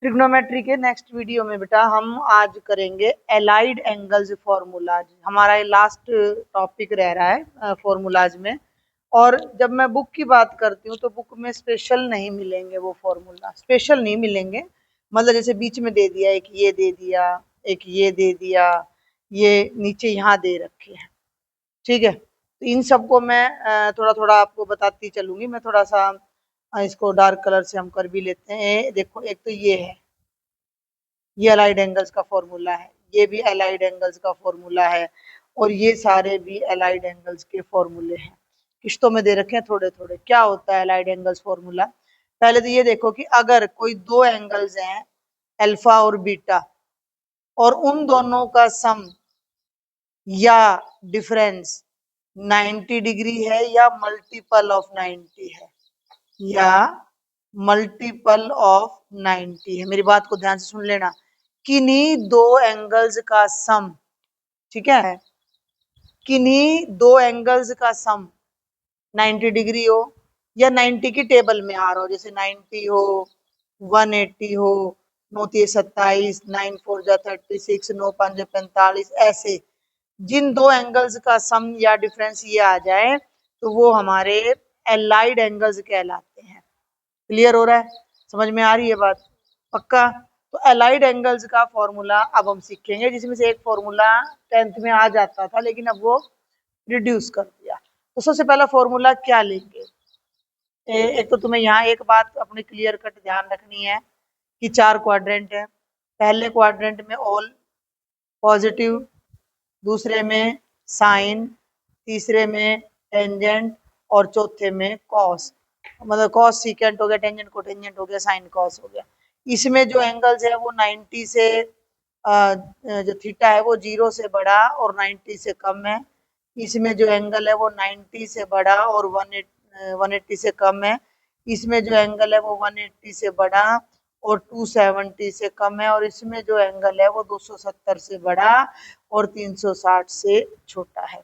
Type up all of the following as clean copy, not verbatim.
Trigonometry के next video में बेटा हम आज करेंगे एलाइड एंगल्स फॉर्मूलाज। हमारा ये लास्ट टॉपिक रह रहा है फॉर्मूलाज में। और जब मैं बुक की बात करती हूँ तो बुक में स्पेशल नहीं मिलेंगे, वो फॉर्मूला स्पेशल नहीं मिलेंगे। मतलब जैसे बीच में दे दिया, एक ये दे दिया, एक ये दे दिया, ये नीचे यहाँ दे रखे हैं, ठीक है। तो इन सबको मैं थोड़ा थोड़ा आपको बताती चलूंगी। मैं थोड़ा सा इसको डार्क कलर से हम कर भी लेते हैं। देखो, एक तो ये है, ये अलाइड एंगल्स का फॉर्मूला है, ये भी अलाइड एंगल्स का फॉर्मूला है, और ये सारे भी अलाइड एंगल्स के फॉर्मूले हैं। किस्तों में दे रखे हैं थोड़े थोड़े। क्या होता है अलाइड एंगल्स फॉर्मूला? पहले तो ये देखो कि अगर कोई दो एंगल्स हैं, अल्फा और बीटा, और उन दोनों का सम या डिफरेंस 90 डिग्री है या मल्टीपल ऑफ 90 है, या मल्टीपल ऑफ 90 है। मेरी बात को ध्यान से सुन लेना। किन्हीं दो एंगल्स का सम, ठीक है, किन्हीं दो एंगल्स का सम 90 डिग्री हो या 90 की टेबल में आ रहा हो, जैसे 90 हो, 180 हो, 9 3 27, 9 4 36, 9 5 45, ऐसे जिन दो एंगल्स का सम या डिफरेंस ये आ जाए तो वो हमारे एलाइड एंगल्स कहलाते हैं। क्लियर हो रहा है? समझ में आ रही है बात? पक्का? तो एलाइड एंगल्स का फॉर्मूला अब हम सीखेंगे, जिसमें से एक फॉर्मूला 10th में आ जाता था लेकिन अब वो रिड्यूस कर दिया। तो सबसे पहला फॉर्मूला क्या लेंगे? एक तो तुम्हें यहाँ एक बात अपनी क्लियर कट ध्यान रखनी है कि 4 क्वाड्रेंट है। पहले क्वाड्रेंट में ऑल पॉजिटिव, दूसरे में साइन, तीसरे में टेंजेंट, और चौथे में कॉस। मतलब कॉस सीकेंट हो गया, टेंजेंट को टेंजेंट हो गया, साइन कॉस हो गया। इसमें जो एंगल्स है वो 90 से जो थीटा है वो 0 से बड़ा और 90 से कम है। इसमें जो एंगल है वो 90 से बड़ा और 180 से कम है। इसमें जो एंगल है वो 180 से बड़ा और 270 से कम है। और इसमें जो एंगल है वो 270 से बड़ा और 360 से छोटा है।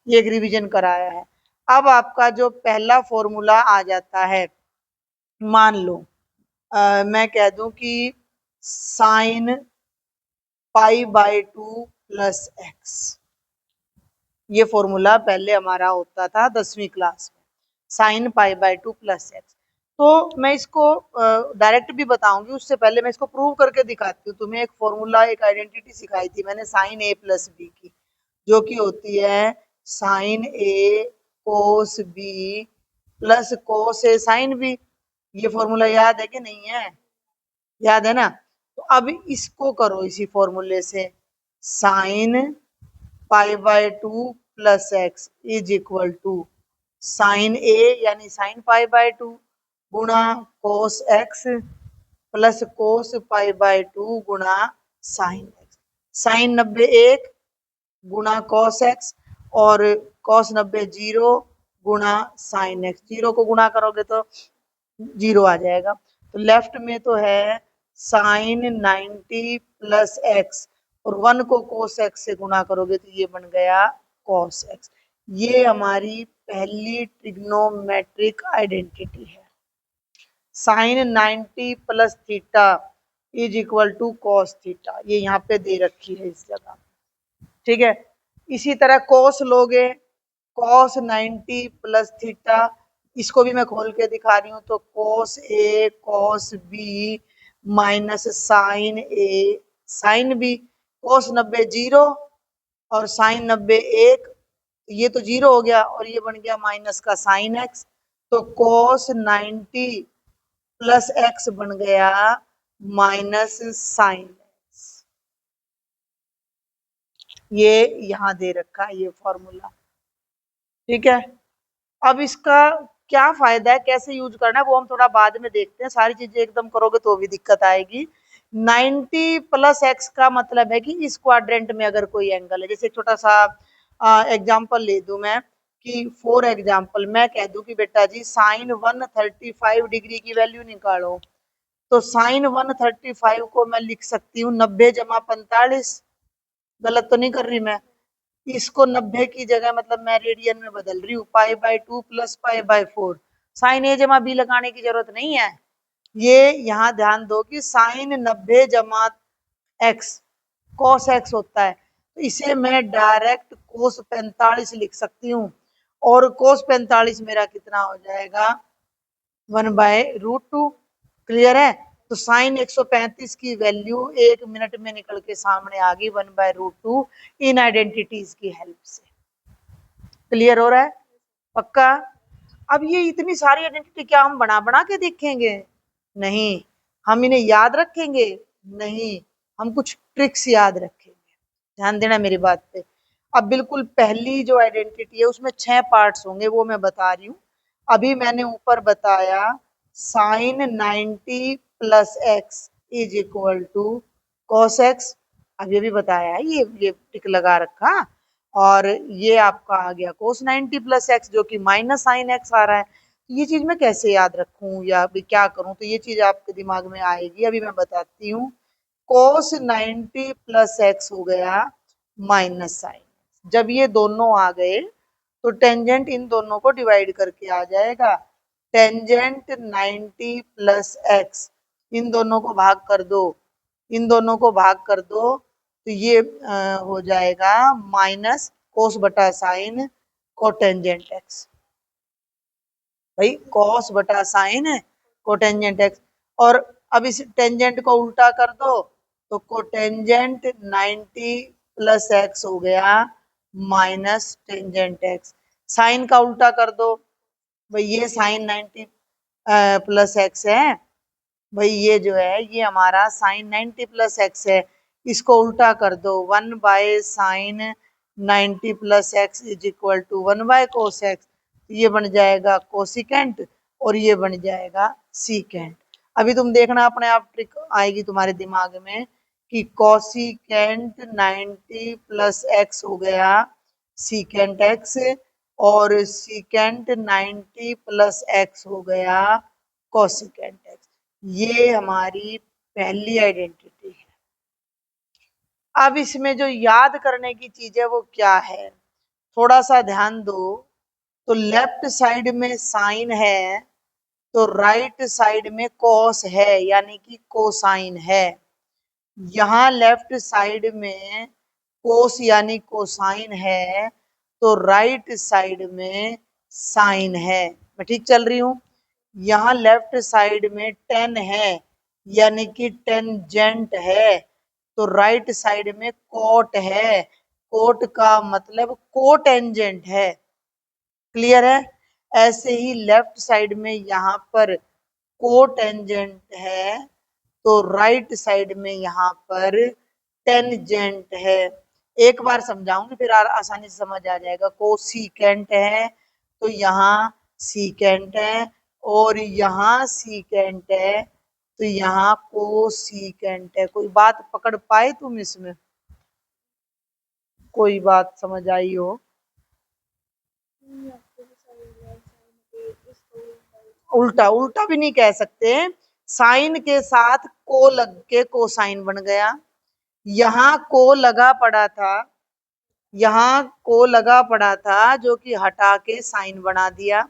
ये एक रिवीजन कराया है। अब आपका जो पहला फॉर्मूला आ जाता है, मान लो मैं कह दूं कि sign pi by 2 plus x. ये फॉर्मूला पहले हमारा होता था 10वीं क्लास में, sign pi by 2 plus x. तो मैं इसको डायरेक्ट भी बताऊंगी, उससे पहले मैं इसको प्रूव करके दिखाती हूँ तुम्हें। एक फॉर्मूला, एक आइडेंटिटी सिखाई थी मैंने साइन ए प्लस बी की, जो कि होती है साइन ए कोस बी प्लस कोस ए साइन बी। ये फॉर्मूला याद है कि नहीं है? याद है ना? तो अब इसको करो इसी फॉर्मूले से, sine pi by 2 plus x is equal to sine A यानी साइन पाई बाय 2 गुणा cos x plus cos pi by 2 गुणा साइन एक्स। साइन 90 1 गुणा कॉस एक्स और कॉस 90 0 गुणा साइन एक्स। 0 को गुणा करोगे तो 0 आ जाएगा। तो लेफ्ट में तो है साइन 90 प्लस एक्स, और 1 को कोस एक्स से गुणा करोगे तो ये बन गया कॉस एक्स। ये हमारी पहली ट्रिग्नोमेट्रिक आइडेंटिटी है। Sine 90 plus theta is equal to cos theta, ये यहाँ पे दे रखी है इस जगह, ठीक है। इसी तरह कॉस लोगे, कॉस 90 प्लस थीटा, इसको भी मैं खोल के दिखा रही हूँ, तो cos A cos B minus sign A sine B. Cos 90 0 और साइन 90 1, ये तो 0 हो गया और ये बन गया माइनस का साइन एक्स। तो कॉस 90 प्लस एक्स बन गया माइनस साइन एक्स। ये यहाँ दे रखा है ये फॉर्मूला, ठीक है। अब इसका क्या फायदा है, कैसे यूज करना है, वो हम थोड़ा बाद में देखते हैं। सारी चीजें एकदम करोगे तो भी दिक्कत आएगी। 90 प्लस एक्स का मतलब है कि इस क्वाड्रेंट में अगर कोई एंगल है, जैसे छोटा सा एग्जांपल ले दूं मैं, कि फॉर एग्जांपल मैं कह दूं कि बेटा जी साइन 135 डिग्री की वैल्यू निकालो, तो साइन 135 को मैं लिख सकती हूँ 90 जमा 45। गलत तो नहीं कर रही मैं? इसको 90 की जगह मतलब मैं रेडियन में बदल रही हूँ, pi by 2 plus pi by 4। Sine A जमा बी लगाने की जरूरत नहीं है, ये यहाँ ध्यान दो कि साइन 90 जमा एक्स कॉस एक्स होता है, तो इसे मैं डायरेक्ट कोस 45 लिख सकती हूँ। और कोस 45 मेरा कितना हो जाएगा, 1/√2। क्लियर है? तो साइन 135 की वैल्यू 1 मिनट में निकल के सामने आ गई, 1/√2, इन आइडेंटिटीज की हेल्प से। क्लियर हो रहा है? पक्का? अब ये इतनी सारी आइडेंटिटी क्या हम बना बना के देखेंगे? नहीं। हम इन्हें याद रखेंगे? नहीं। हम कुछ ट्रिक्स याद रखेंगे। ध्यान देना मेरी बात पे। अब बिल्कुल पहली जो आइडेंटिटी है उसमें 6 पार्ट्स होंगे, वो मैं बता रही हूँ। अभी मैंने ऊपर बताया sine 90 plus x is equal to cos x. अब ये भी बताया है, ये टिक लगा रखा। और ये आपका आ गया कोस 90 प्लस एक्स, जो कि माइनस साइन एक्स आ रहा है। ये चीज मैं कैसे याद रखूं या अभी क्या करूं, तो ये चीज आपके दिमाग में आएगी, अभी मैं बताती हूँ। कोस 90 प्लस एक्स हो गया माइनस साइन। जब ये दोनों आ गए तो टेंजेंट इन दोनों को डिवाइड करके आ जाएगा। टेंजेंट 90 प्लस एक्स, इन दोनों को भाग कर दो, इन दोनों को भाग कर दो, तो ये हो जाएगा माइनस कोस बटा साइन कोटेंजेंट एक्स। भाई कॉस बटा साइन कोटेंजेंट एक्स। और अब इस टेंजेंट को उल्टा कर दो, तो कोटेंजेंट 90 प्लस एक्स हो गया माइनस टेंजेंट एक्स। साइन का उल्टा कर दो, भाई ये साइन 90 प्लस एक्स है, भाई ये जो है ये हमारा साइन 90 प्लस एक्स है। इसको उल्टा कर दो, 1/साइन 90 plus x is equal to 1/कोस एक्स। ये बन जाएगा कोसिकेंट और ये बन जाएगा सीकेंट। अभी तुम देखना अपने आप ट्रिक आएगी तुम्हारे दिमाग में कि कोसिकेंट 90 प्लस एक्स हो गया सीकेंट एक्स, और सीकेंट 90 प्लस एक्स हो गया कोसिकेंट एक्स। ये हमारी पहली आइडेंटिटी है। अब इसमें जो याद करने की चीज है वो क्या है, थोड़ा सा ध्यान दो। तो लेफ्ट साइड में साइन है, तो राइट साइड में कोस है, यानी कि कोसाइन है। यहाँ लेफ्ट साइड में कोस यानी कोसाइन है, तो राइट साइड में साइन है। मैं ठीक चल रही हूँ? यहाँ लेफ्ट साइड में टेन है, यानी कि टेंजेंट है, तो राइट साइड में कोट है। कोट का मतलब कोटेंजेंट है। क्लियर है? ऐसे ही लेफ्ट साइड में यहाँ पर कोटेंजेंट है, तो राइट साइड में यहाँ पर टेंजेंट है। एक बार समझाऊंगी फिर आसानी से समझ आ जाएगा। कोसिकेंट है तो यहाँ सीकेंट है, और यहाँ सीकेंट है तो यहाँ कोसिकेंट है। कोई बात पकड़ पाए तुम इसमें? कोई बात समझ आई हो? उल्टा उल्टा भी नहीं कह सकते। साइन के साथ को लग के कोसाइन बन गया। यहाँ को लगा पड़ा था, यहाँ को लगा पड़ा था, जो कि हटा के साइन बना दिया।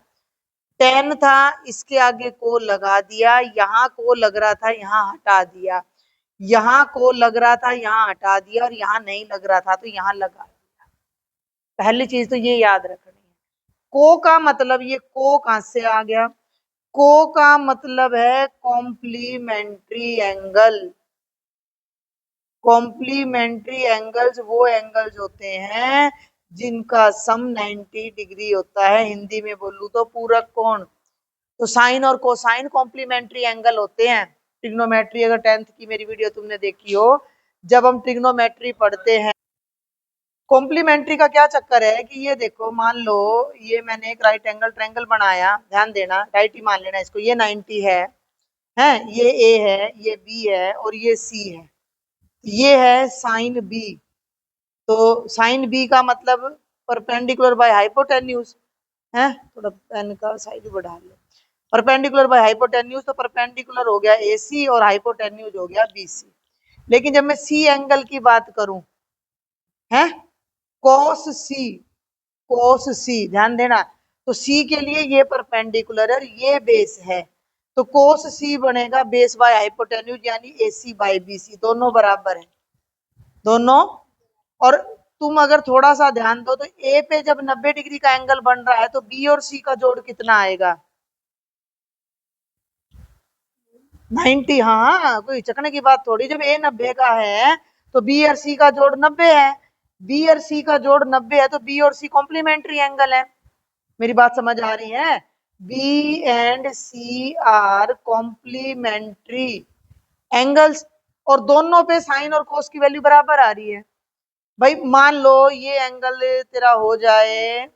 टेन था, इसके आगे को लगा दिया, यहाँ को लग रहा था, यहाँ हटा दिया। यहाँ को लग रहा था, यहाँ हटा दिया, और यहाँ नहीं लग रहा था तो यहाँ लगा दिया। पहली चीज तो ये याद रखनी है। को का मतलब, ये को कहां से आ गया? को का मतलब है कॉम्प्लीमेंट्री एंगल। कॉम्प्लीमेंट्री एंगल्स वो एंगल्स होते हैं जिनका सम 90 डिग्री होता है। हिंदी में बोलूं तो पूरक कोण। तो साइन और कोसाइन कॉम्प्लीमेंट्री एंगल होते हैं। ट्रिग्नोमेट्री, अगर 10th की मेरी वीडियो तुमने देखी हो, जब हम ट्रिग्नोमेट्री पढ़ते हैं, कॉम्प्लीमेंट्री का क्या चक्कर है कि ये देखो, मान लो ये मैंने एक राइट एंगल ट्रायंगल बनाया, ध्यान देना, राइट ही मान लेना इसको, ये 90 है, ये ए है, ये बी है, और ये सी है। ये है साइन बी। तो साइन बी का मतलब परपेंडिकुलर बाय हाइपोटेन्यूज है। थोड़ा पेन का साइज बढ़ा लो। परपेंडिकुलर बाय हाइपोटेन्यूज, तो परपेंडिकुलर हो गया एसी और हाइपोटेन्यूज हो गया बीसी। लेकिन जब मैं सी एंगल की बात करूं, है कॉस सी, कॉस सी, ध्यान देना, तो सी के लिए ये परपेंडिकुलर है, ये बेस है, तो कोस सी बनेगा बेस बाय हाइपोटेन्यूज यानी AC बाय BC, दोनों बराबर है दोनों। और तुम अगर थोड़ा सा ध्यान दो तो ए पे जब 90 डिग्री का एंगल बन रहा है तो बी और सी का जोड़ कितना आएगा? 90। हाँ, कोई चकने की बात थोड़ी, जब ए 90 का है तो बी और सी का जोड़ 90 है। बी और सी का जोड़ 90 है तो बी और सी कॉम्प्लीमेंट्री एंगल है। मेरी बात समझ आ रही है? B and C are complementary angles, और दोनों पे साइन और कोस की वैल्यू बराबर आ रही है। भाई मान लो ये एंगल तेरा हो जाए,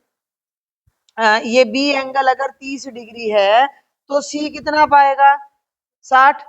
ये बी एंगल अगर 30 डिग्री है तो सी कितना पाएगा? 60।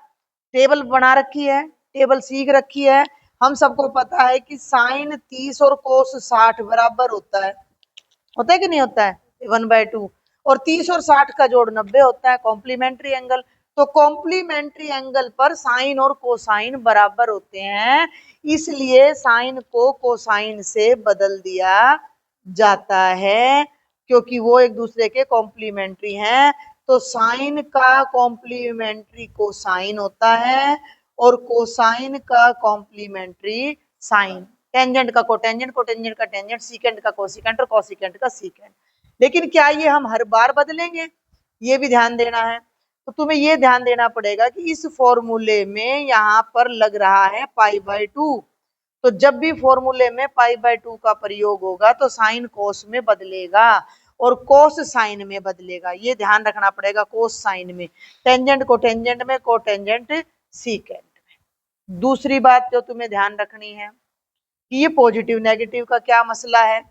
टेबल बना रखी है, टेबल सीख रखी है, हम सबको पता है कि साइन 30 और कोस 60 बराबर होता है कि नहीं होता है? 1/2। और 30 और 60 का जोड़ 90 होता है, कॉम्प्लीमेंट्री एंगल। तो कॉम्प्लीमेंट्री एंगल पर साइन और कोसाइन बराबर होते हैं, इसलिए साइन को कोसाइन से बदल दिया जाता है, क्योंकि वो एक दूसरे के कॉम्प्लीमेंट्री हैं। तो साइन का कॉम्प्लीमेंट्री कोसाइन होता है और कोसाइन का कॉम्प्लीमेंट्री साइन। टेंजेंट का कोटेंजेंट, कोटेंजेंट का टेंजेंट, सीकेंट का कोसिकेंट और कोसिकेंट का सीकेंट। लेकिन क्या ये हम हर बार बदलेंगे? ये भी ध्यान देना है। तो तुम्हें ये ध्यान देना पड़ेगा कि इस फॉर्मूले में यहाँ पर लग रहा है π/2, तो जब भी फॉर्मूले में π/2 का प्रयोग होगा तो साइन कोस में बदलेगा और कोस साइन में बदलेगा, ये ध्यान रखना पड़ेगा। कोस साइन में, टेंजेंट कोटेंजेंट में, कोटेंजेंट सीकेंट में। दूसरी बात जो तुम्हें ध्यान रखनी है कि ये पॉजिटिव नेगेटिव का क्या मसला है,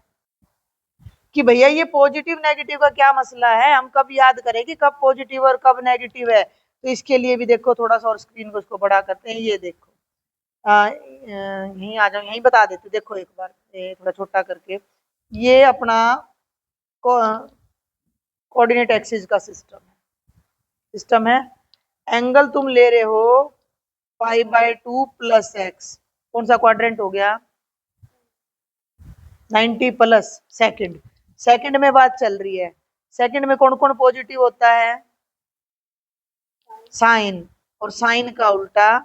कि भैया ये पॉजिटिव नेगेटिव का क्या मसला है, हम कब याद करें कि कब पॉजिटिव और कब नेगेटिव है। तो इसके लिए भी देखो थोड़ा सा और स्क्रीन को उसको बड़ा करते हैं, ये देखो यहीं आ जाओ, यहीं बता देते, देखो एक बार थोड़ा छोटा करके। ये अपना कोऑर्डिनेट एक्सिस का सिस्टम है। एंगल तुम ले रहे हो π/2 + x, कौन सा क्वाड्रेंट हो गया? 90 प्लस सेकंड। सेकंड में बात चल रही है, सेकंड में कौन कौन पॉजिटिव होता है? साइन, और साइन का उल्टा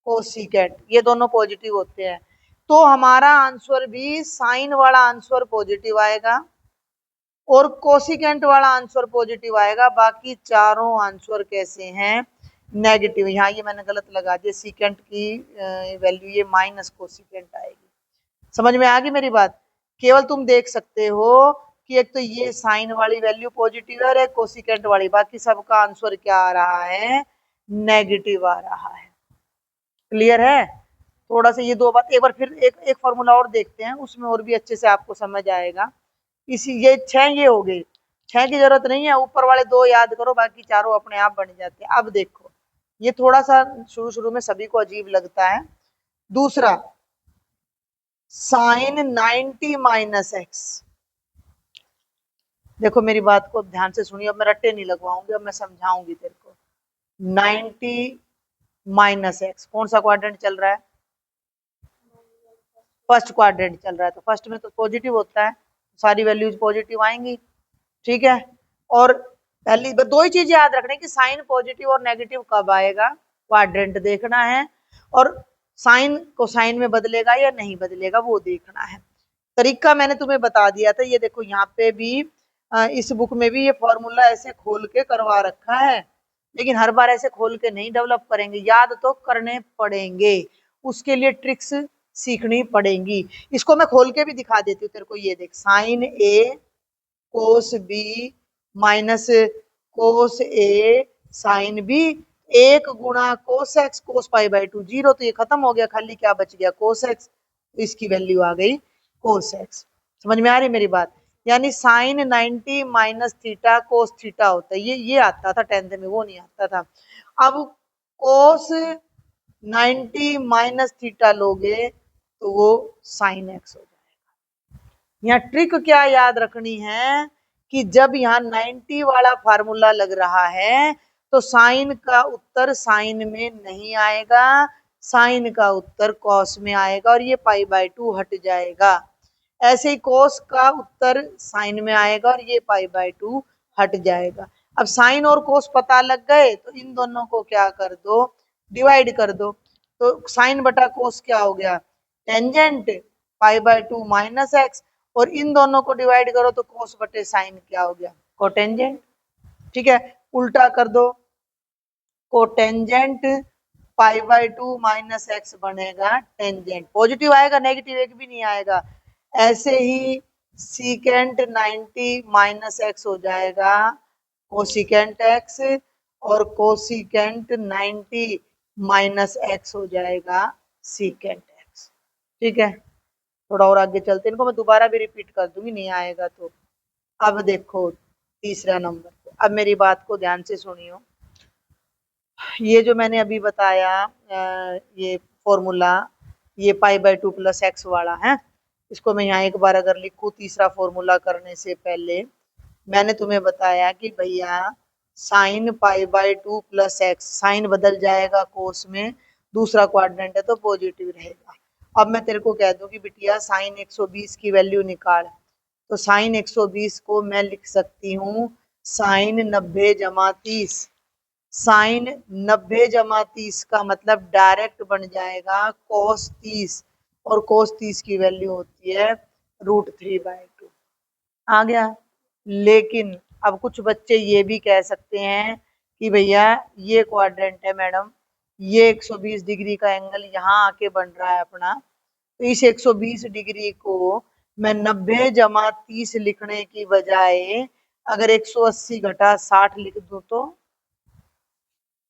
कोसिकेंट, ये दोनों पॉजिटिव होते हैं। तो हमारा आंसर भी साइन वाला आंसर पॉजिटिव आएगा और कोसिकेंट वाला आंसर पॉजिटिव आएगा, बाकी चारों आंसर कैसे हैं? नेगेटिव। यहाँ ये मैंने गलत लगा दिया, सीकेंट की वैल्यू ये माइनस कोसिकेंट आएगी। समझ में आ गई मेरी बात? केवल तुम देख सकते हो कि एक तो ये साइन वाली वैल्यू पॉजिटिव है और एक कोसिकेंट वाली, बाकी सबका आंसर क्या आ रहा है? नेगेटिव आ रहा है। क्लियर है? थोड़ा सा ये दो बात एक बार फिर एक फॉर्मूला और देखते हैं, उसमें और भी अच्छे से आपको समझ आएगा। इसी ये 6 ये हो गए, 6 की जरूरत नहीं है, ऊपर वाले 2 याद करो, बाकी चारों अपने आप बन जाते हैं। अब देखो ये थोड़ा सा शुरू शुरू में सभी को अजीब लगता है। दूसरा, साइन 90 - x। देखो मेरी बात को ध्यान से सुनिए, अब मैं रट्टे नहीं लगवाऊंगी, अब मैं समझाऊंगी तेरे को। 90 - x कौन सा क्वाड्रेंट चल रहा है? फर्स्ट क्वाड्रेंट चल रहा है, तो फर्स्ट में तो पॉजिटिव होता है, सारी वैल्यूज पॉजिटिव आएंगी। ठीक है, और पहली दो ही चीज याद रखनी कि साइन पॉजिटिव और नेगेटिव कब आएगा, क्वाड्रेंट देखना है, और साइन को साइन में बदलेगा या नहीं बदलेगा वो देखना है। तरीका मैंने तुम्हें बता दिया था, ये देखो यहाँ पे भी इस बुक में भी ये फॉर्मूला ऐसे खोल के करवा रखा है, लेकिन हर बार ऐसे खोल के नहीं डेवलप करेंगे, याद तो करने पड़ेंगे, उसके लिए ट्रिक्स सीखनी पड़ेंगी। इसको मैं खोल के भी दिखा देती हूँ तेरे को, ये देख, साइन ए कोस बी माइनस कोस ए साइन बी, 1 गुणा कोस एक्स कोस π/2, 0, तो ये खत्म हो गया, खाली क्या बच गया? कोस एक्स, तो इसकी वैल्यू आ गई कोस एक्स। समझ में आ रही मेरी बात? यानी साइन 90 - थीटा कोस थीटा होता है, ये आता था 10th में, वो नहीं आता था। अब कोस 90 - थीटा लोगे तो वो साइन एक्स हो जाएगा। यहाँ ट्रिक क्या याद रखनी है कि जब यहाँ 90 वाला फार्मूला लग रहा है तो साइन का उत्तर साइन में नहीं आएगा, साइन का उत्तर कॉस में आएगा और ये π/2 हट जाएगा। ऐसे ही कोस का उत्तर साइन में आएगा और ये π/2 हट जाएगा। अब साइन और कोस पता लग गए तो इन दोनों को क्या कर दो, डिवाइड कर दो। तो साइन बटा कोस क्या हो गया, tangent pi by 2 minus x, और इन दोनों को डिवाइड करो तो कोस बटे साइन क्या हो गया, कोटेंजेंट। ठीक है, उल्टा कर दो, cotangent pi by 2 minus x बनेगा टेंजेंट, पॉजिटिव आएगा, नेगेटिव एक भी नहीं आएगा। ऐसे ही सीकेंट 90 माइनस एक्स हो जाएगा कोसिकेंट एक्स, और कोसिकेंट 90 माइनस एक्स हो जाएगा सीकेंट एक्स। ठीक है, थोड़ा और आगे चलते हैं, इनको मैं दोबारा भी रिपीट कर दूंगी, नहीं आएगा तो। अब देखो तीसरा नंबर, अब मेरी बात को ध्यान से सुनियो। ये जो मैंने अभी बताया ये फॉर्मूला, ये पाई बाय 2 प्लस एक्स वाला है, इसको मैं यहाँ एक बार अगर लिखूं तीसरा फॉर्मूला करने से पहले, मैंने तुम्हें बताया कि भैया sine pi by 2 plus x, sine बदल जाएगा कोस में, दूसरा क्वाड्रेंट है तो पॉजिटिव रहेगा। अब मैं तेरे को कह दूं कि बिटिया साइन 120 की वैल्यू निकाल, तो साइन 120 को मैं लिख सकती हूँ साइन 90 जमा 30। साइन 90 जमा 30 का मतलब डायरेक्ट बन जाएगा कोस 30, और कोस 30 की वैल्यू होती है √3/2। आ गया। लेकिन अब कुछ बच्चे ये भी कह सकते हैं कि भैया ये क्वाड्रेंट है मैडम, ये 120 डिग्री का एंगल यहाँ आके बन रहा है अपना, तो इस 120 डिग्री को मैं 90 जमा 30 लिखने की बजाय अगर 180 घटा 60 लिख दूं तो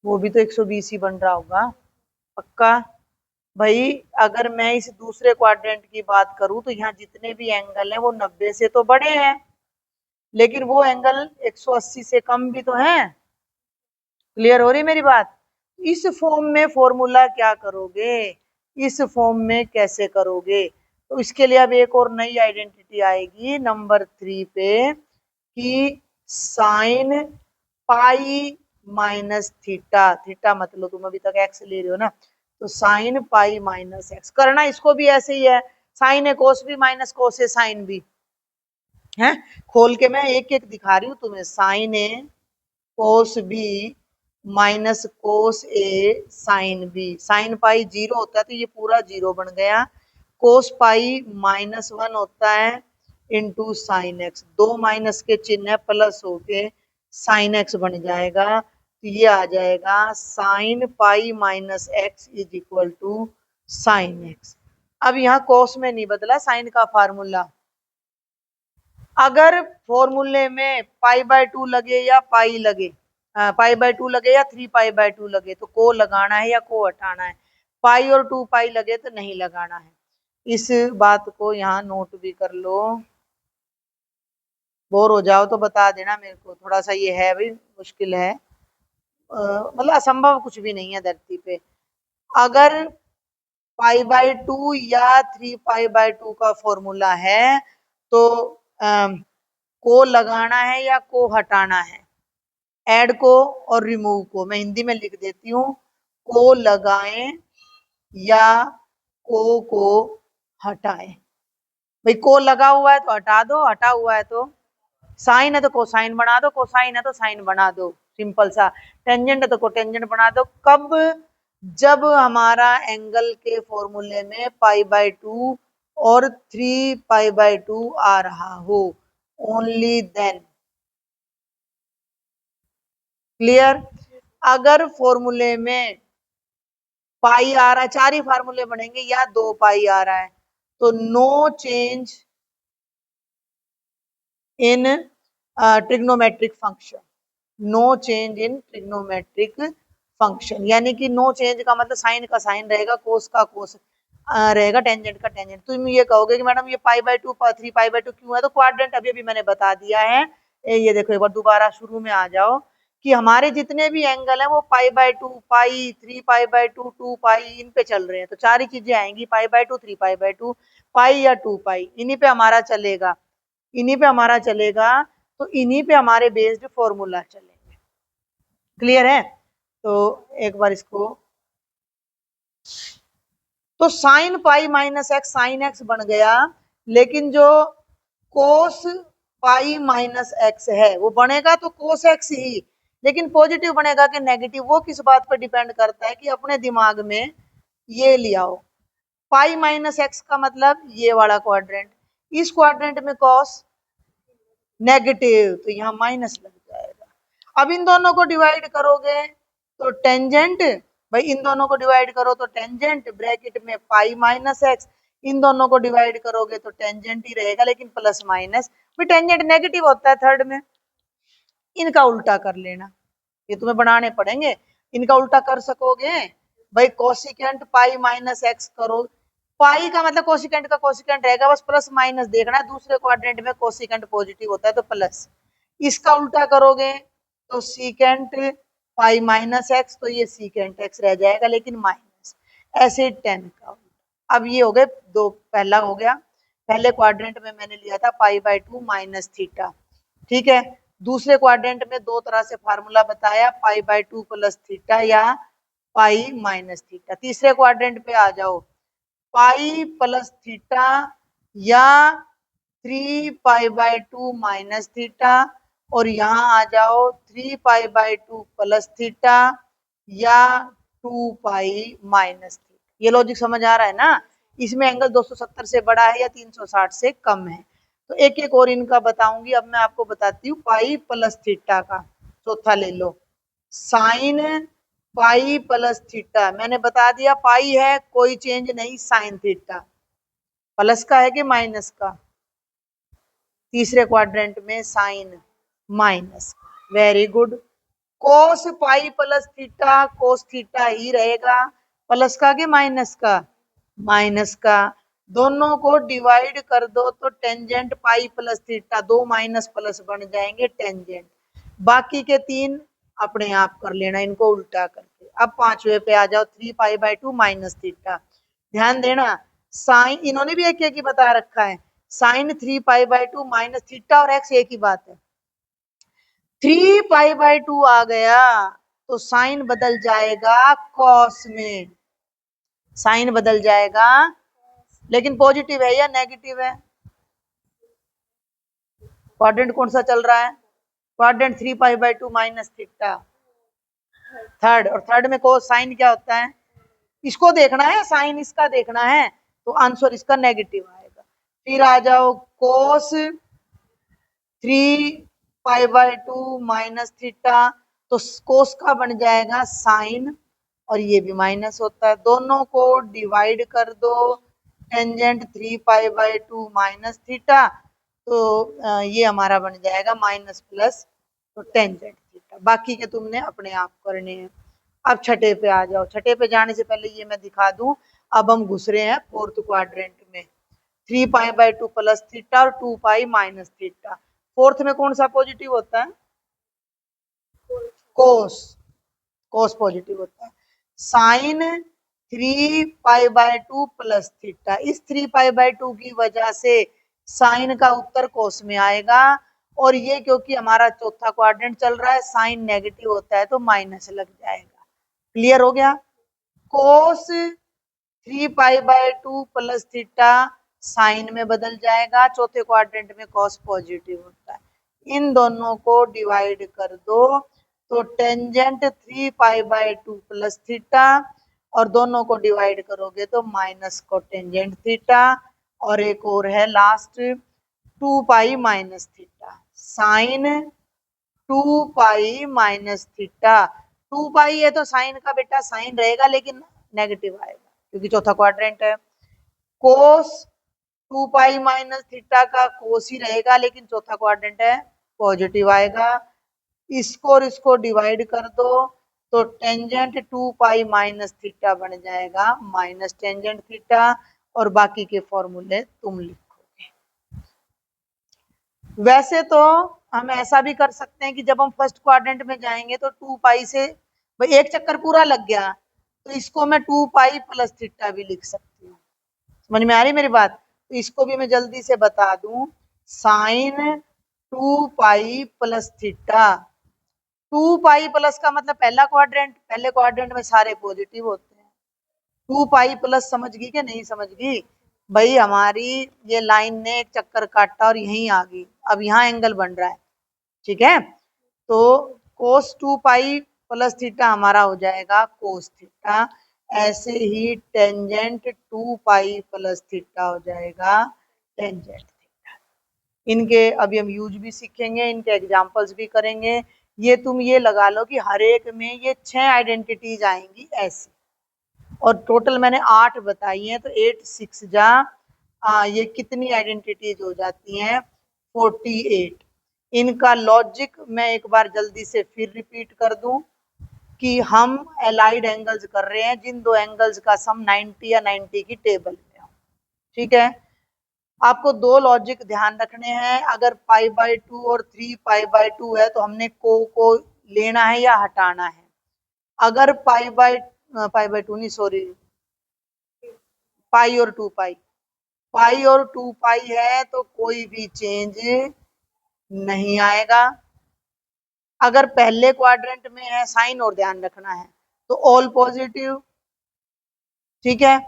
वो भी तो 120 ही बन रहा होगा, पक्का। भाई अगर मैं इस दूसरे क्वाड्रेंट की बात करूं तो यहाँ जितने भी एंगल हैं वो 90 से तो बड़े हैं, लेकिन वो एंगल 180 से कम भी तो है। क्लियर हो रही मेरी बात? इस फॉर्म में फॉर्मूला क्या करोगे, इस फॉर्म में कैसे करोगे, तो इसके लिए अब एक और नई आइडेंटिटी आएगी नंबर 3 पे, कि sign pi minus theta, theta मतलब तुम अभी तक एक्स ले रहे हो ना, तो साइन पाई माइनस एक्स करना, इसको भी ऐसे ही है, साइन है कोस भी माइनस कोस है साइन भी है। खोल के मैं एक एक दिखा रही हूँ तुम्हें, साइन ए कोस बी माइनस कोस ए साइन बी, साइन पाई 0 होता है तो ये पूरा 0 बन गया, कोस पाई -1 होता है इंटू साइन एक्स, दो माइनस के चिन्ह प्लस होके साइन एक्स बन जाएगा, तो ये आ जाएगा sine pi minus x is equal to sine x. अब यहाँ कोस में नहीं बदला साइन का फार्मूला, अगर फॉर्मूले में पाई बाय 2 लगे या पाई लगे, पाई बाय 2 लगे या 3 पाई बाय 2 लगे तो को लगाना है या को हटाना है, पाई और 2 पाई लगे तो नहीं लगाना है। इस बात को यहाँ नोट भी कर लो, बोर हो जाओ तो बता देना मेरे को, थोड़ा सा ये है भी मुश्किल है, मतलब असंभव कुछ भी नहीं है धरती पे। अगर पाई बाय 2 या 3 पाई बाय 2 का फॉर्मूला है तो को लगाना है या को हटाना है, ऐड को और रिमूव को मैं हिंदी में लिख देती हूँ, को लगाएं या को हटाएं। भाई को लगा हुआ है तो हटा दो, हटा हुआ है तो, साइन है तो कोसाइन बना दो, कोसाइन है तो साइन बना दो, सिंपल सा। टेंजेंट है तो कोटेंजेंट बना दो। कब? जब हमारा एंगल के फॉर्मूले में पाई बाय 2 और 3 पाई बाय 2 आ रहा हो, ओनली देन। क्लियर? अगर फॉर्मूले में पाई आ रहा है, 4 ही फार्मूले बनेंगे, या 2 पाई आ रहा है, तो no change in trigonometric function, no change in trigonometric function, यानी कि नो चेंज का मतलब साइन का साइन रहेगा, कोस का कोस रहेगा, टेंजेंट का टेंजेंट। तुम ये कहोगे कि मैडम ये पाई बाय 2 3 पाई बाय 2 क्यों है, तो क्वाड्रेंट अभी अभी मैंने बता दिया है। ये देखो एक बार दोबारा शुरू में आ जाओ, कि हमारे जितने भी एंगल हैं वो पाई बाय 2 पाई 3 पाई बाय 2 2 पाई इन पे चल रहे हैं, तो 4 ही चीजें आएंगी, पाई बाय 2 3 पाई बाय 2 पाई या 2 पाई, इन्हीं पे हमारा चलेगा, इन्हीं पे हमारा चलेगा, तो इन्हीं पे हमारे बेस्ड फॉर्मूला चलेंगे। क्लियर है? तो एक बार इसको, तो sign pi minus x sine x बन गया, लेकिन जो कोस पाई माइनस एक्स है, वो बनेगा तो कोस एक्स ही, लेकिन पॉजिटिव बनेगा कि नेगेटिव, वो किस बात पर डिपेंड करता है कि अपने दिमाग में ये लिया हो। पाई माइनस एक्स का मतलब ये वाला क्वाड्रेंट, इस क्वाड्रेंट में कॉस नेगेटिव, तो यहाँ माइनस लग जाएगा। अब इन दोनों को डिवाइड करोगे तो टेंजेंट, भाई इन दोनों को डिवाइड करो तो टेंजेंट ब्रैकेट में पाई माइनस एक्स, इन दोनों को डिवाइड करोगे तो टेंजेंट ही रहेगा लेकिन प्लस माइनस, भाई टेंजेंट नेगेटिव होता है थर्ड में। इनका उल्टा कर लेना, ये तुम्हें बनाने पड़ेंगे। इनका उल्टा कर सकोगे, भाई कोसिकेंट पाई माइनस एक्स करो, पाई का मतलब कोसिकेंट का कोसिकेंट रहेगा, बस प्लस माइनस देखना है, दूसरे क्वाड्रेंट में कोसिकेंट पॉजिटिव होता है तो प्लस। इसका उल्टा करोगे तो सीकेंट पाई माइनस एक्स, तो ये सीकेंट एक्स रह जाएगा लेकिन माइनस, ऐसे 10 का उल्टा। अब ये हो गए दो, पहला हो गया, पहले क्वाड्रेंट में मैंने लिया था पाई बाय 2 माइनस थीटा, ठीक है। दूसरे क्वाड्रेंट में दो तरह से फार्मूला बताया, पाई बाय 2 प्लस थीटा या पाई माइनस थीटा। तीसरे क्वाड्रेंट पे आ जाओ, पाई प्लस थीटा या 3 पाई बाय 2 माइनस थीटा, और यहाँ आ जाओ 3 पाई बाय 2 प्लस थीटा या 2 पाई माइनस थीटा। ये लॉजिक समझ आ रहा है ना? इसमें एंगल 270 से बड़ा है या 360 से कम है। तो एक एक और इनका बताऊंगी। अब मैं आपको बताती हूँ पाई प्लस थीटा का, चौथा ले लो, साइन पाई प्लस थीटा। मैंने बता दिया पाई है, कोई चेंज नहीं, साइन थीटा प्लस का है कि माइनस का, तीसरे क्वाड्रेंट में sine minus, very good. Cos pi plus theta, cos theta ही रहेगा, प्लस का कि माइनस का, माइनस का। दोनों को डिवाइड कर दो तो टेंजेंट पाई प्लस थीटा, दो माइनस प्लस बन जाएंगे टेंजेंट। बाकी के तीन अपने आप कर लेना इनको उल्टा करके। अब पांचवे पे आ जाओ, 3 पाई बाय 2 माइनस थीटा। ध्यान देना, साइन इन्होंने भी एक ही बता रखा है, sine 3 pi by 2 minus theta और एक्स एक ही बात है। 3 पाई बाय 2 आ गया तो साइन बदल जाएगा कॉस में, साइन बदल जाएगा, लेकिन पॉजिटिव है या नेगेटिव है? क्वाड्रेंट कौन सा चल रहा है? Quadrant 3 pi by 2 minus theta, third. और थर्ड में को साइन क्या होता है, इसको देखना है, साइन इसका देखना है, तो आंसर इसका नेगेटिव आएगा। फिर आ जाओ कोस 3 पाई बाय 2 माइनस थीटा, तो कोस का बन जाएगा साइन, और ये भी माइनस होता है। दोनों को डिवाइड कर दो, tangent 3 pi by 2 minus theta, तो ये हमारा बन जाएगा माइनस प्लस, तो टेंजेंट थीटा। बाकी के तुमने अपने आप करने हैं। अब छठे पे आ जाओ। छठे पे जाने से पहले ये मैं दिखा दूं, अब हम घुस रहे हैं फोर्थ क्वाड्रेंट में। 3 पाई बाय 2 प्लस थीटा और 2 पाई माइनस थीटा। फोर्थ में कौन सा पॉजिटिव होता है? कोस, कोस पॉजिटिव होता है। Sine 3 pi by 2 plus theta, इस 3 पाई बाय 2 की वजह से साइन का उत्तर कोस में आएगा, और ये क्योंकि हमारा चौथा क्वाड्रेंट चल रहा है, साइन नेगेटिव होता है तो माइनस लग जाएगा। क्लियर हो गया? कोस 3 pi by 2 plus theta sine में बदल जाएगा, चौथे क्वाड्रेंट में कॉस पॉजिटिव होता है। इन दोनों को डिवाइड कर दो तो tangent 3 pi by 2 plus theta, और दोनों को डिवाइड करोगे तो माइनस को टेंजेंट थीटा, और एक और है last 2 pi minus theta, sine 2 pi minus theta. 2 pi है तो साइन का बेटा साइन रहेगा लेकिन नेगेटिव आएगा क्योंकि चौथा क्वाड्रेंट है। कोस 2 पाई माइनस थीटा का कोस ही रहेगा लेकिन चौथा क्वाड्रेंट है, पॉजिटिव आएगा। इसको और इसको डिवाइड कर दो तो टेंजेंट 2 पाई माइनस थीटा बन जाएगा माइनस टेंजेंट थीटा, और बाकी के फॉर्मूले तुम लिखोगे। वैसे तो हम ऐसा भी कर सकते हैं कि जब हम फर्स्ट क्वाड्रेंट में जाएंगे तो 2 पाई से भाई एक चक्कर पूरा लग गया, तो इसको मैं 2 पाई प्लस थीटा भी लिख सकती हूँ। समझ में आ रही मेरी बात? तो इसको भी मैं जल्दी से बता दूं, sine 2 pi plus theta. 2 pi plus का मतलब पहला क्वाड्रेंट, पहले क्वाड्रेंट में सारे पॉजिटिव होते हैं। 2 पाई प्लस समझ गई कि नहीं समझ गई? भाई हमारी ये लाइन ने एक चक्कर काटा और यहीं आ गई, अब यहाँ एंगल बन रहा है, ठीक है। तो कोस 2 पाई प्लस थीटा हमारा हो जाएगा कोस थीटा, ऐसे ही टेंजेंट 2 पाई प्लस थीटा हो जाएगा टेंजेंट थीटा। इनके अभी हम यूज भी सीखेंगे, इनके एग्जांपल्स भी करेंगे। ये तुम ये लगा लो कि हर एक में ये 6 आइडेंटिटीज आएंगी ऐसी, और टोटल मैंने 8 बताई हैं, तो 8 6 जा ये कितनी आइडेंटिटीज हो जाती हैं 48। इनका लॉजिक मैं एक बार जल्दी से फिर रिपीट कर दूं कि हम एलाइड एंगल्स कर रहे हैं जिन दो एंगल्स का सम 90 या 90 की टेबल में हो, ठीक है। आपको दो लॉजिक ध्यान रखने हैं, अगर पाई/2 और 3 पाई/2 है तो हमने को लेना है या हटाना है। अगर पाई/2 नहीं, सॉरी, पाई और 2 पाई, पाई और 2 पाई है तो कोई भी चेंज नहीं आएगा। अगर पहले क्वाड्रेंट में है, साइन और ध्यान रखना है, तो ऑल पॉजिटिव, ठीक है।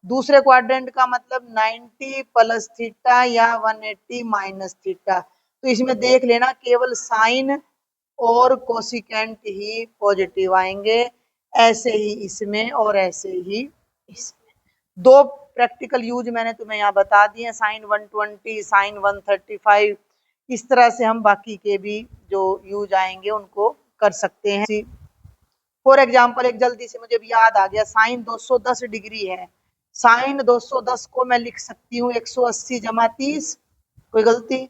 दूसरे क्वाड्रेंट का मतलब 90 प्लस थीटा या 180 माइनस थीटा, तो इसमें देख लेना केवल साइन और कोसिकेंट ही पॉजिटिव आएंगे, ऐसे ही इसमें और ऐसे ही इसमें। दो प्रैक्टिकल यूज मैंने तुम्हें यहाँ बता दिए, साइन 120, साइन 135, इस तरह से हम बाकी के भी जो यूज आएंगे उनको कर सकते हैं। फॉर एग्जाम्पल एक जल्दी से मुझे भी याद आ गया, साइन 210 डिग्री है, साइन 210 को मैं लिख सकती हूँ 180 जमा 30, कोई गलती?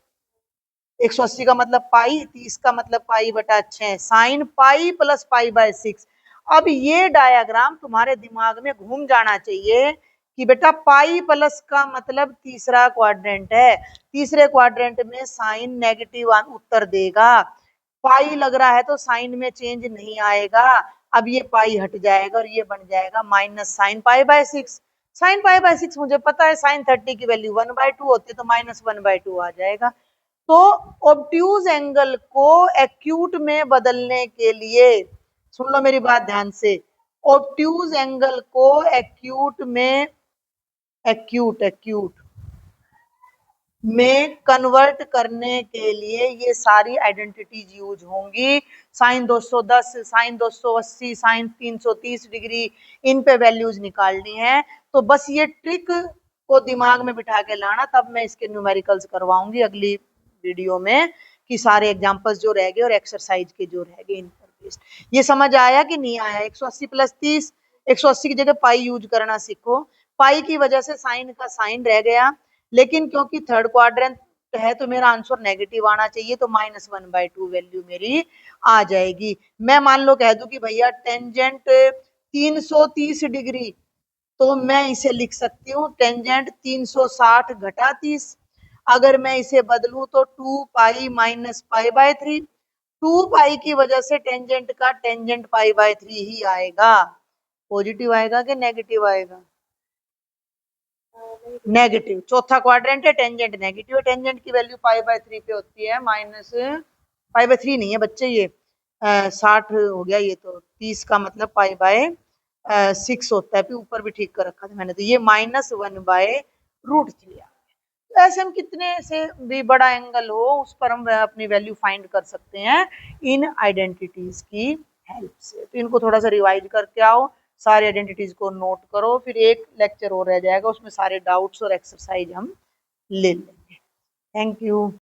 180 का मतलब पाई, 30 का मतलब पाई बटा 6, साइन पाई प्लस पाई/6। अब ये डायग्राम तुम्हारे दिमाग में घूम जाना चाहिए कि बेटा पाई प्लस का मतलब तीसरा क्वाड्रेंट है, तीसरे क्वाड्रेंट में साइन नेगेटिव उत्तर देगा, पाई लग रहा है तो साइन में चेंज नहीं आएगा। अब ये पाई हट जाएगा और ये बन जाएगा माइनस साइन पाई/6। साइन पाई/6 मुझे पता है, साइन 30 की वैल्यू 1/2 होती है, तो -1/2 आ जाएगा। तो ऑब्ट्यूज एंगल को एक्यूट में बदलने के लिए, सुन लो मेरी बात ध्यान से, ऑब्ट्यूज एंगल को एक्यूट में, एक्यूट में कन्वर्ट करने के लिए ये सारी आइडेंटिटीज यूज होंगी। साइन 210, साइन 280, साइन 330 डिग्री, इन पे वैल्यूज निकालनी है। तो बस ये ट्रिक को दिमाग में बिठा के लाना, तब मैं इसके न्यूमेरिकल्स करवाऊंगी अगली वीडियो में, कि सारे एग्जांपल्स जो रह गए और एक्सरसाइज के जो रह गए इन पर बेस्ड। ये समझ आया कि नहीं आया? 180 प्लस 30, 180 की जगह पाई यूज करना सीखो। पाई की वजह से साइन का साइन रह गया, लेकिन क्योंकि थर्ड क्वाड्रेंट है तो मेरा आंसर नेगेटिव आना चाहिए, तो -1/2 वैल्यू मेरी आ जाएगी। मैं मान लो कह दूं कि भैया टेंजेंट 330 डिग्री, तो मैं इसे लिख सकती हूँ टेंजेंट 360 घटा 30। अगर मैं इसे बदलूं तो 2 पाई माइनस पाई/3, 2 पाई की वजह से टेंजेंट का टेंजेंट पाई/3 ही आएगा। पॉजिटिव आएगा कि नेगेटिव आएगा? नेगेटिव। चौथा क्वाड्रेंट है, टेंजेंट नेगेटिव है, टेंजेंट की वैल्यू पाई/3 पे होती है, माइनस पाई/3 नहीं है बच्चे, ये 60 हो गया, ये तो 30 का मतलब पाई/6 होता है, फिर ऊपर भी ठीक कर रखा था मैंने, तो ये -1/√3 आ गया। तो ऐसे हम कितने से भी बड़ा एंगल हो उस पर हम अपनी वैल्यू फाइंड कर सकते हैं इन आइडेंटिटीज की हेल्प से। तो इनको थोड़ा सा रिवाइज करके आओ, सारे आइडेंटिटीज को नोट करो, फिर एक लेक्चर और रह जाएगा, उसमें सारे डाउट्स और एक्सरसाइज हम ले लेंगे। Thank you.